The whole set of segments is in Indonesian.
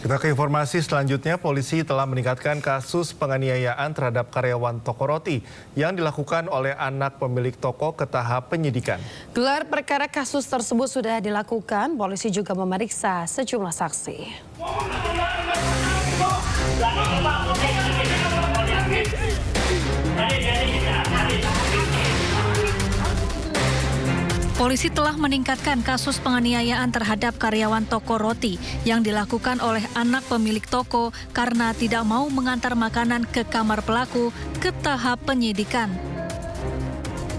Kita ke informasi selanjutnya, polisi telah meningkatkan kasus penganiayaan terhadap karyawan toko roti yang dilakukan oleh anak pemilik toko ke tahap penyidikan. Gelar perkara kasus tersebut sudah dilakukan, polisi juga memeriksa sejumlah saksi. Polisi telah meningkatkan kasus penganiayaan terhadap karyawan toko roti yang dilakukan oleh anak pemilik toko karena tidak mau mengantar makanan ke kamar pelaku ke tahap penyidikan.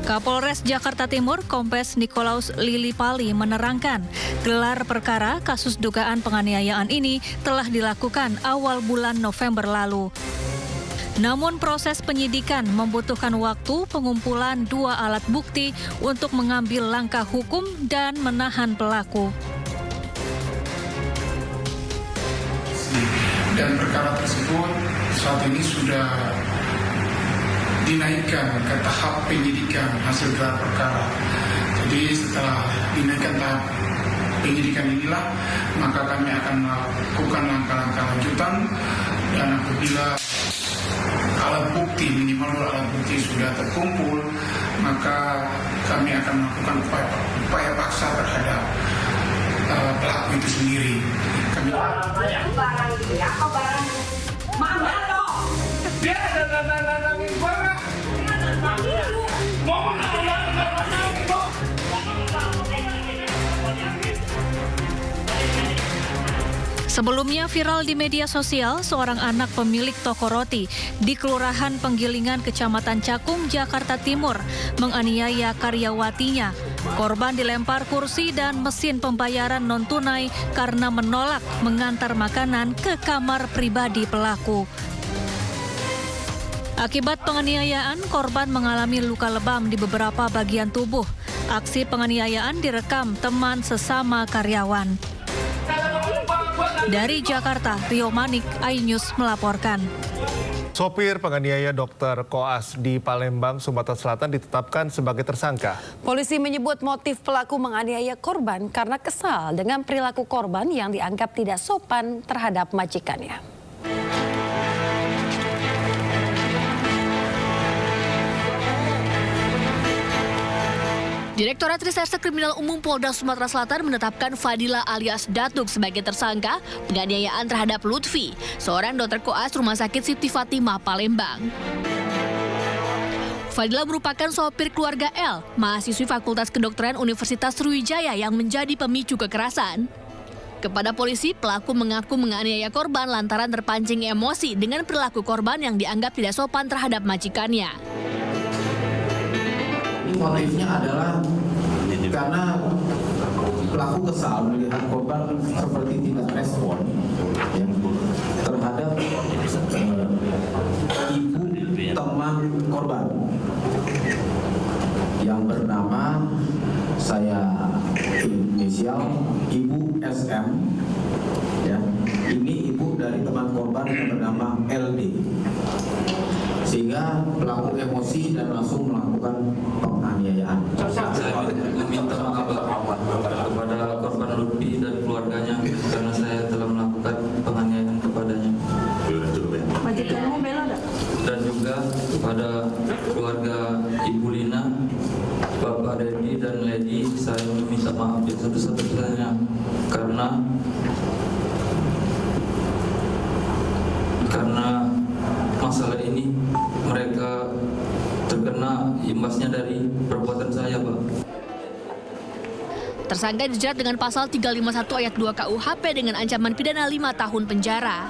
Kapolres Jakarta Timur, Kombes Nikolaus Lilipali menerangkan, gelar perkara kasus dugaan penganiayaan ini telah dilakukan awal bulan November lalu. Namun proses penyidikan membutuhkan waktu pengumpulan 2 alat bukti untuk mengambil langkah hukum dan menahan pelaku. Dan perkara tersebut saat ini sudah dinaikkan ke tahap penyidikan hasil gelar perkara. Jadi setelah dinaikkan tahap penyidikan inilah, maka kami akan melakukan langkah-langkah lanjutan, dan apabila alat bukti, minimal 2 alat bukti sudah terkumpul, maka kami akan melakukan upaya paksa terhadap pelaku itu sendiri. Kami Sebelumnya viral di media sosial, seorang anak pemilik toko roti di Kelurahan Penggilingan, Kecamatan Cakung, Jakarta Timur, menganiaya karyawatinya. Korban dilempar kursi dan mesin pembayaran non-tunai karena menolak mengantar makanan ke kamar pribadi pelaku. Akibat penganiayaan, korban mengalami luka lebam di beberapa bagian tubuh. Aksi penganiayaan direkam teman sesama karyawan. Dari Jakarta, Rio Manik, iNews melaporkan. Sopir penganiaya dokter koas di Palembang, Sumatera Selatan ditetapkan sebagai tersangka. Polisi menyebut motif pelaku menganiaya korban karena kesal dengan perilaku korban yang dianggap tidak sopan terhadap majikannya. Direktorat Reserse Kriminal Umum Polda Sumatera Selatan menetapkan Fadila alias Datuk sebagai tersangka penganiayaan terhadap Lutfi, seorang dokter koas Rumah Sakit Siti Fatimah, Palembang. Fadila merupakan sopir keluarga L, mahasiswi Fakultas Kedokteran Universitas Sriwijaya yang menjadi pemicu kekerasan. Kepada polisi, pelaku mengaku menganiaya korban lantaran terpancing emosi dengan perilaku korban yang dianggap tidak sopan terhadap majikannya. Motifnya adalah karena pelaku kesal melihat korban seperti tidak respon terhadap ibu teman korban yang bernama, saya inisial, Ibu SM. Ya, ini ibu dari teman korban yang bernama LD. Sehingga pelaku emosi dan langsung melakukan penganiayaan. Saya meminta maaf kepada korban Lutfi dan keluarganya karena saya telah melakukan penganiayaan kepadanya. Dan juga kepada keluarga Ibu Lina, Bapak Dedi dan Lady, saya meminta maaf yang satu-satunya karena masalah ini mereka terkena imbasnya dari perbuatan saya, Pak. Tersangka dijerat dengan pasal 351 ayat 2 KUHP dengan ancaman pidana 5 tahun penjara.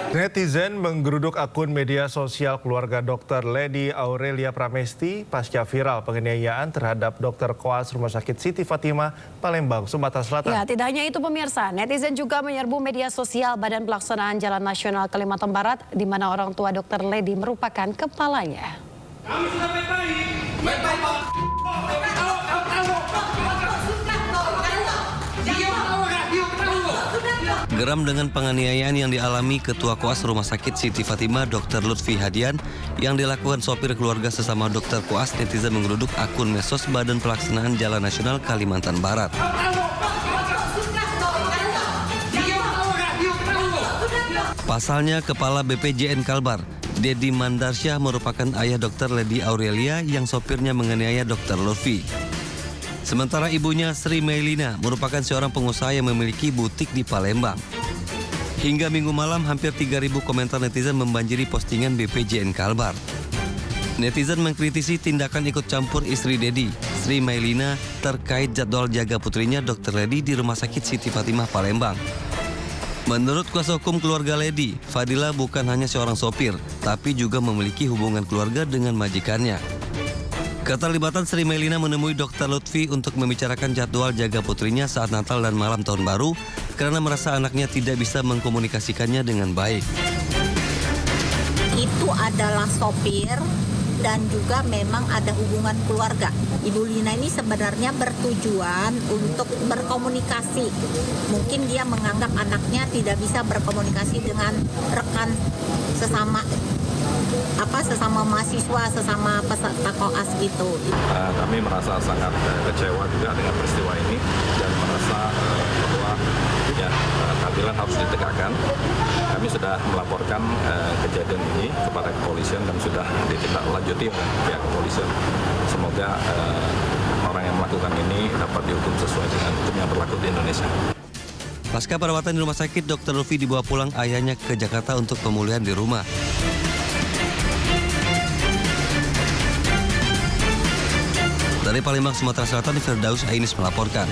Netizen menggeruduk akun media sosial keluarga Dr. Lady Aurelia Pramesti pasca viral penganiayaan terhadap dokter koas Rumah Sakit Siti Fatimah, Palembang, Sumatera Selatan. Ya, tidak hanya itu pemirsa, netizen juga menyerbu media sosial Badan Pelaksanaan Jalan Nasional Kalimantan Barat, di mana orang tua Dr. Lady merupakan kepalanya. Kami sudah baik-baik, Pak. Geram dengan penganiayaan yang dialami Ketua Koas Rumah Sakit Siti Fatimah Dr. Lutfi Hadian yang dilakukan sopir keluarga sesama dokter koas, netizen menggeruduk akun medsos Badan Pelaksanaan Jalan Nasional Kalimantan Barat. Pasalnya, Kepala BPJN Kalbar, Dedi Mandarsyah merupakan ayah Dr. Lady Aurelia yang sopirnya menganiaya Dr. Lutfi. Sementara ibunya Sri Mailina merupakan seorang pengusaha yang memiliki butik di Palembang. Hingga Minggu malam, hampir 3.000 komentar netizen membanjiri postingan BPJN Kalbar. Netizen mengkritisi tindakan ikut campur istri Dedi, Sri Mailina, terkait jadwal jaga putrinya Dr. Lady di Rumah Sakit Siti Fatimah, Palembang. Menurut kuasa hukum keluarga Lady, Fadila bukan hanya seorang sopir, tapi juga memiliki hubungan keluarga dengan majikannya. Keterlibatan Sri Mailina menemui Dr. Lutfi untuk membicarakan jadwal jaga putrinya saat Natal dan malam tahun baru karena merasa anaknya tidak bisa mengkomunikasikannya dengan baik. Itu adalah sopir dan juga memang ada hubungan keluarga. Ibu Lina ini sebenarnya bertujuan untuk berkomunikasi. Mungkin dia menganggap anaknya tidak bisa berkomunikasi dengan rekan sesama mahasiswa, sesama peserta koas gitu. Kami merasa sangat kecewa juga dengan peristiwa ini dan merasa bahwa keadilan harus ditegakkan. Kami sudah melaporkan kejadian ini kepada kepolisian dan sudah ditindaklanjuti oleh pihak kepolisian. Semoga orang yang melakukan ini dapat dihukum sesuai dengan hukum yang berlaku di Indonesia. Pasca perawatan di rumah sakit, Dr. Lutfi dibawa pulang ayahnya ke Jakarta untuk pemulihan di rumah. Dari Palembang, Sumatera Selatan, Firdaus Ainis melaporkan.